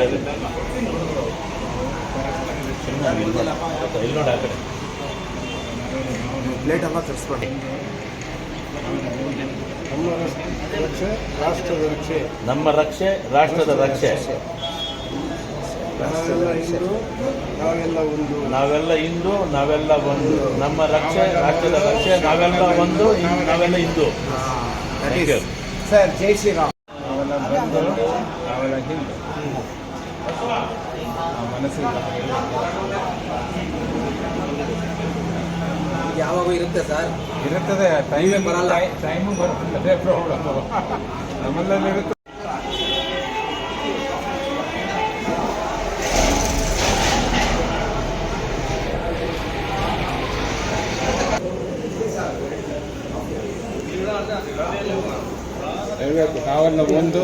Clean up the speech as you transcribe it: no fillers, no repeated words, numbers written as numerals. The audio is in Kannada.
ಇದೆ. ಇಲ್ಲಿ ನೋಡಿ ಆ ಕಡೆ ಪ್ಲೇಟ್ ಎಲ್ಲ ತರಿಸ್ಕೊಂಡು ನಮ್ಮ ರಕ್ಷೆ ರಾಷ್ಟ್ರದ ರಕ್ಷೆ. ನಾವೆಲ್ಲ ಹಿಂದೂ, ನಾವೆಲ್ಲ ಒಂದು. ನಮ್ಮ ರಕ್ಷೆ ರಾಷ್ಟ್ರದ ರಕ್ಷೆ, ನಾವೆಲ್ಲ ಒಂದು, ನಾವೆಲ್ಲ ಹಿಂದೂ. ಸರ್ ಜೈ ಶ್ರೀರಾಮ್. ನಾವೆಲ್ಲ ಹಿಂದೂ ಮನಸ್ಸಿಗೆ ಯಾವಾಗ ಇರುತ್ತೆ ಸರ್? ಇರುತ್ತದೆ, ಟೈಮೇ ಬರಲ್ಲ, ಟೈಮು ಬರುತ್ತೆ, ಅದೇ ಪ್ರಾಬ್ಲಮ್ ನಮ್ಮಲ್ಲಿ ಇರುತ್ತೆ. ಹೇಳ್ಬೇಕು ನಾವೆಲ್ಲ ಒಂದು